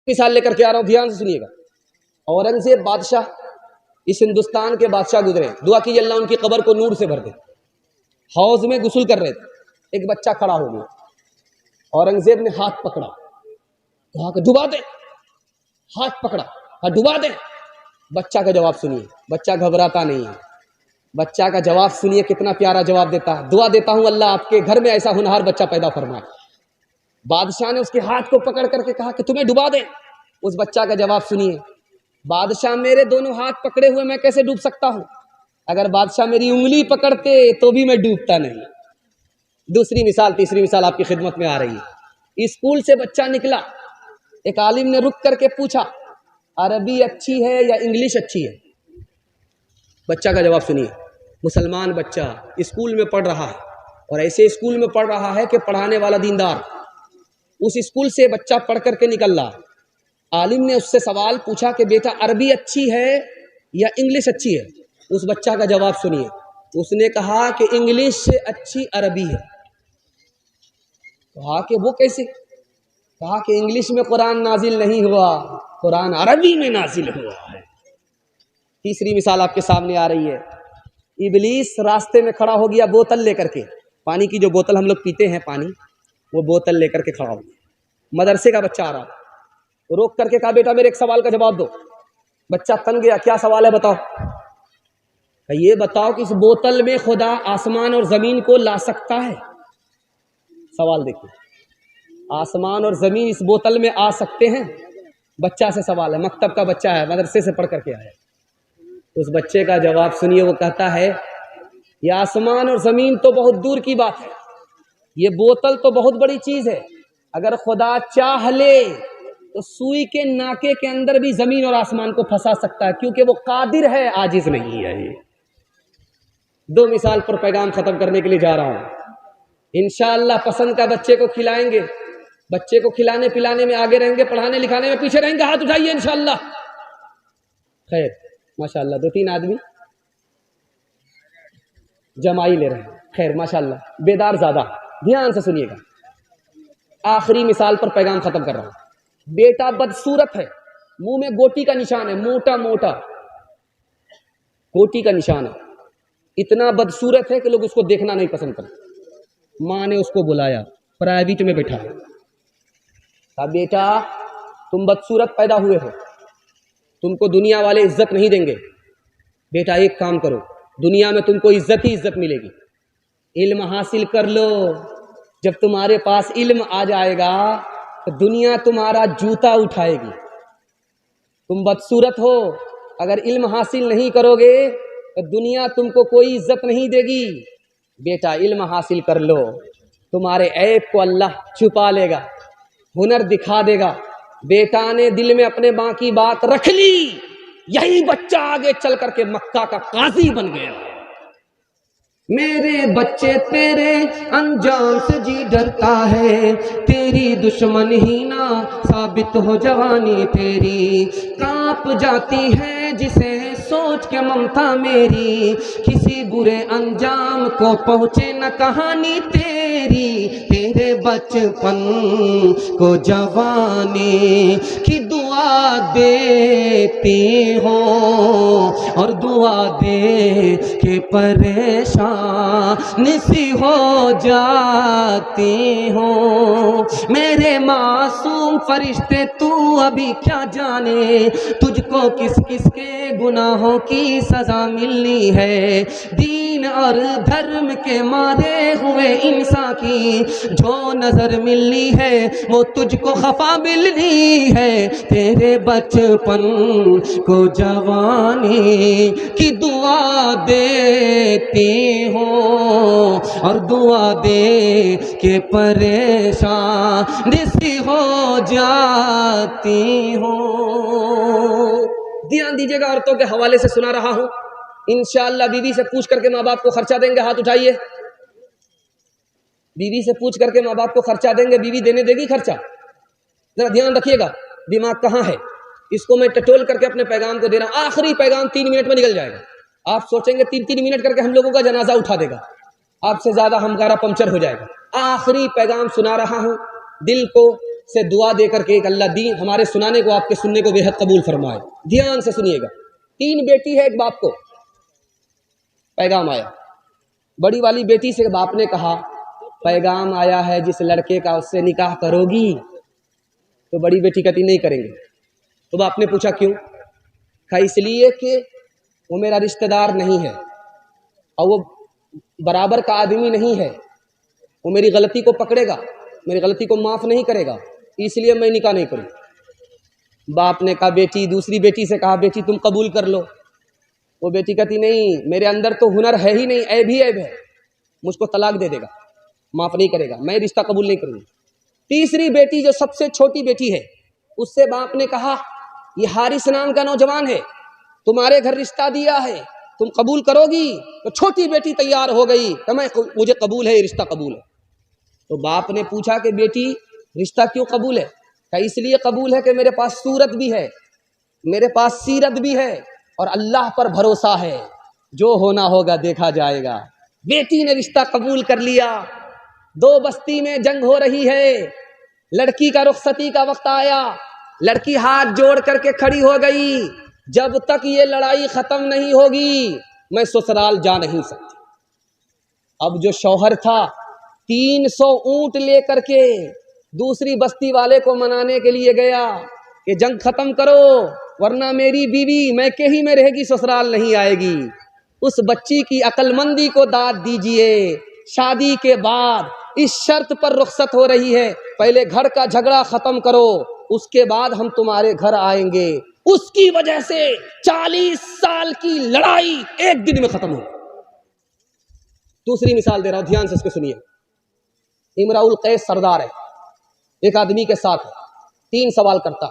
مثال لے کر کے آ رہا ہوں، دھیان سے سنیے گا۔ اورنگزیب بادشاہ اس ہندوستان کے بادشاہ گزرے، دعا کیجیے اللہ ان کی قبر کو نور سے بھر دے۔ حوض میں غسل کر رہے تھے، ایک بچہ کھڑا ہو گیا، اورنگزیب نے ہاتھ پکڑا، کہا کہ ڈبا دے، ہاتھ پکڑا، کہا ڈبا دے۔ بچہ کا جواب سنیے، بچہ گھبراتا نہیں ہے، بچہ کا جواب سنیے کتنا پیارا جواب دیتا ہے۔ دعا دیتا ہوں اللہ آپ کے گھر میں ایسا ہونہار بچہ پیدا فرمائے۔ بادشاہ نے اس کے ہاتھ کو پکڑ کر کے کہا کہ تمہیں ڈبا دے۔ اس بچہ کا جواب سنیے، بادشاہ میرے دونوں ہاتھ پکڑے ہوئے میں کیسے ڈوب سکتا ہوں؟ اگر بادشاہ میری انگلی پکڑتے تو بھی میں ڈوبتا نہیں۔ دوسری مثال، تیسری مثال آپ کی خدمت میں آ رہی ہے۔ اسکول سے بچہ نکلا، ایک عالم نے رک کر کے پوچھا عربی اچھی ہے یا انگلش اچھی ہے؟ بچہ کا جواب سنیے، مسلمان بچہ اسکول میں پڑھ رہا ہے، اور ایسے اسکول میں پڑھ رہا ہے کہ پڑھانے والا دیندار۔ اس اسکول سے بچہ پڑھ کر کے نکل رہا، عالم نے اس سے سوال پوچھا کہ بیٹا عربی اچھی ہے یا انگلش اچھی ہے؟ اس بچہ کا جواب سنیے، اس نے کہا کہ انگلش سے اچھی عربی ہے۔ کہا کہ وہ کیسے؟ کہا کہ انگلش میں قرآن نازل نہیں ہوا، قرآن عربی میں نازل ہوا ہے۔ تیسری مثال آپ کے سامنے آ رہی ہے، ابلیس راستے میں کھڑا ہو گیا بوتل لے کر کے، پانی کی جو بوتل ہم لوگ پیتے ہیں پانی، وہ بوتل لے کر کے کھڑا ہو گیا۔ مدرسے کا بچہ آ رہا، روک کر کے کہا بیٹا میرے ایک سوال کا جواب دو۔ بچہ تن گیا، کیا سوال ہے بتاؤ؟ یہ بتاؤ کہ اس بوتل میں خدا آسمان اور زمین کو لا سکتا ہے؟ سوال دیکھیں، آسمان اور زمین اس بوتل میں آ سکتے ہیں؟ بچہ سے سوال ہے، مکتب کا بچہ ہے، مدرسے سے پڑھ کر کے آیا۔ اس بچے کا جواب سنیے، وہ کہتا ہے یہ آسمان اور زمین تو بہت دور کی بات ہے، یہ بوتل تو بہت بڑی چیز ہے، اگر خدا چاہ لے تو سوئی کے ناکے کے اندر بھی زمین اور آسمان کو پھنسا سکتا ہے، کیونکہ وہ قادر ہے، عاجز نہیں ہے۔ دو مثال پر پیغام ختم کرنے کے لیے جا رہا ہوں۔ انشاءاللہ پسند کا بچے کو کھلائیں گے، بچے کو کھلانے پلانے میں آگے رہیں گے، پڑھانے لکھانے میں پیچھے رہیں گے، ہاتھ اٹھائیے انشاءاللہ۔ خیر ماشاءاللہ، دو تین آدمی جمائی لے رہے ہیں، خیر ماشاءاللہ، بیدار زیادہ، دھیان سے سنیے گا۔ آخری مثال پر پیغام ختم کر رہا ہوں۔ بیٹا بدصورت ہے، منہ میں گوٹی کا نشان ہے، موٹا موٹا گوٹی کا نشان ہے، اتنا بدصورت ہے کہ لوگ اس کو دیکھنا نہیں پسند کرتے۔ ماں نے اس کو بلایا، پرائیویٹ میں بٹھایا، کہا بیٹا تم بدصورت پیدا ہوئے ہو، تم کو دنیا والے عزت نہیں دیں گے، بیٹا ایک کام کرو، دنیا میں تم کو عزت ہی عزت ملے گی، علم حاصل کر لو، جب تمہارے پاس علم آ جائے گا تو دنیا تمہارا جوتا اٹھائے گی۔ تم بدصورت ہو، اگر علم حاصل نہیں کرو گے تو دنیا تم کو کوئی عزت نہیں دے گی، بیٹا علم حاصل کر لو، تمہارے عیب کو اللہ چھپا لے گا، ہنر دکھا دے گا۔ بیٹا نے دل میں اپنے ماں کی بات رکھ لی، یہی بچہ آگے چل کر کے مکہ کا قاضی بن گیا۔ میرے بچے تیرے انجام سے جی ڈرتا ہے، تیری دشمن ہی نہ ثابت ہو جوانی تیری، کانپ جاتی ہے جسے سوچ کے ممتا میری، کسی برے انجام کو پہنچے نہ کہانی تیری، تیرے بچپن کو جوانی کی دعا دیتی ہوں، اور دعا دے کے پریشان سی ہو جاتی ہوں۔ میرے معصوم فرشتے تو ابھی کیا جانے، تجھ کو کس کس کے گناہوں کی سزا ملنی ہے، دین اور دھرم کے مارے ہوئے انسان کی جو نظر ملنی ہے وہ تجھ کو خفا ملنی ہے، تیرے بچپن کو جوانی کی دعا دیتی ہوں، اور دعا دے کے پریشان سی ہو جاتی ہوں۔ دھیان دیجیے گا، عورتوں کے حوالے سے سنا رہا ہوں، انشاءاللہ بیوی سے پوچھ کر کے ماں باپ کو خرچہ دیں گے، ہاتھ اٹھائیے۔ بیوی سے پوچھ کر کے ماں باپ کو خرچہ دیں گے، بیوی دینے دے گی خرچہ؟ ذرا دھیان رکھیے گا، دماغ کہاں ہے، اس کو میں ٹٹول کر کے اپنے پیغام کو دے رہا ہوں۔ آخری پیغام 3 منٹ میں نکل جائے گا، آپ سوچیں گے 3 منٹ کر کے ہم لوگوں کا جنازہ اٹھا دے گا، آپ سے زیادہ ہمگارا پنکچر ہو جائے گا۔ آخری پیغام سنا رہا ہوں، دل کو سے دعا دے کر کے ایک اللہ دین ہمارے سنانے کو آپ کے سننے کو بے حد قبول فرمائے. دھیان سے سنیے گا. 3 بیٹی ہے ایک باپ کو. پیغام آیا بڑی والی بیٹی سے. باپ نے کہا پیغام آیا ہے جس لڑکے کا اس سے نکاح کرو گی؟ تو بڑی بیٹی کہتی نہیں کریں گے. تو باپ نے پوچھا کیوں؟ کہا اس لیے کہ وہ میرا رشتہ دار نہیں ہے اور وہ برابر کا آدمی نہیں ہے. وہ میری غلطی کو پکڑے گا, میری غلطی کو معاف نہیں کرے گا, اس لیے میں نکاح نہیں کروں. باپ نے کہا بیٹی, دوسری بیٹی سے کہا بیٹی تم قبول کر لو. وہ بیٹی کہتی نہیں, میرے اندر تو ہنر ہے ہی نہیں, عیب ہی عیب ہے, مجھ کو طلاق دے دے گا, معاف نہیں کرے گا, میں رشتہ قبول نہیں کروں گی. تیسری بیٹی جو سب سے چھوٹی بیٹی ہے, اس سے باپ نے کہا یہ حارث نام کا نوجوان ہے, تمہارے گھر رشتہ دیا ہے, تم قبول کرو گی؟ تو چھوٹی بیٹی تیار ہو گئی کہ مجھے قبول ہے, یہ رشتہ قبول ہے. تو باپ نے پوچھا کہ بیٹی رشتہ کیوں قبول ہے؟ کہ اس لیے قبول ہے کہ میرے پاس صورت بھی ہے, میرے پاس سیرت بھی ہے, اور اللہ پر بھروسہ ہے, جو ہونا ہوگا دیکھا جائے گا. بیٹی نے رشتہ قبول کر لیا. 2 بستی میں جنگ ہو رہی ہے, لڑکی کا رخصتی کا وقت آیا, لڑکی ہاتھ جوڑ کر کے کھڑی ہو گئی, جب تک یہ لڑائی ختم نہیں ہوگی میں سسرال جا نہیں سکتی. اب جو شوہر تھا 300 اونٹ لے کر کے دوسری بستی والے کو منانے کے لیے گیا کہ جنگ ختم کرو ورنہ میری بیوی میکے ہی میں رہے گی, سسرال نہیں آئے گی. اس بچی کی عقل مندی کو داد دیجئے. شادی کے بعد اس شرط پر رخصت ہو رہی ہے, پہلے گھر کا جھگڑا ختم کرو, اس کے بعد ہم تمہارے گھر آئیں گے. اس کی وجہ سے 40 سال کی لڑائی ایک دن میں ختم ہو. دوسری مثال دے رہا ہوں, دھیان سے اس کو سنیے. امراء القیس سردار ہے, ایک آدمی کے ساتھ 3 سوال کرتا,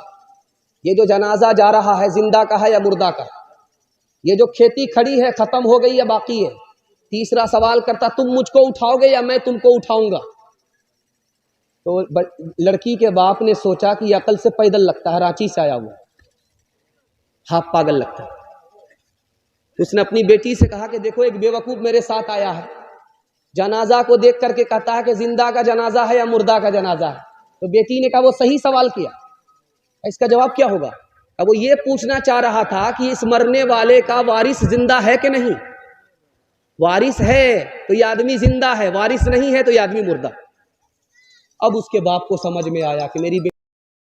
یہ جو جنازہ جا رہا ہے زندہ کا ہے یا مردہ کا, یہ جو کھیتی کھڑی ہے ختم ہو گئی یا باقی ہے. تیسرا سوال کرتا تم مجھ کو اٹھاؤ گے یا میں تم کو اٹھاؤں گا. تو لڑکی کے باپ نے سوچا کہ یہ عقل سے پیدل لگتا ہے, رانچی سے آیا ہوا, ہاں پاگل لگتا ہے. اس نے اپنی بیٹی سے کہا کہ دیکھو ایک بیوقوف میرے ساتھ آیا ہے, جنازہ کو دیکھ کر کے کہتا ہے کہ زندہ کا جنازہ ہے یا مردہ کا جنازہ ہے. تو بیٹی نے کہا وہ صحیح سوال کیا, اس کا جواب کیا ہوگا؟ اب وہ یہ پوچھنا چاہ رہا تھا کہ اس مرنے والے کا وارث زندہ ہے کہ نہیں. وارث ہے تو یہ آدمی زندہ ہے, وارث نہیں ہے تو یہ آدمی مردہ. اب اس کے باپ کو سمجھ میں آیا کہ میری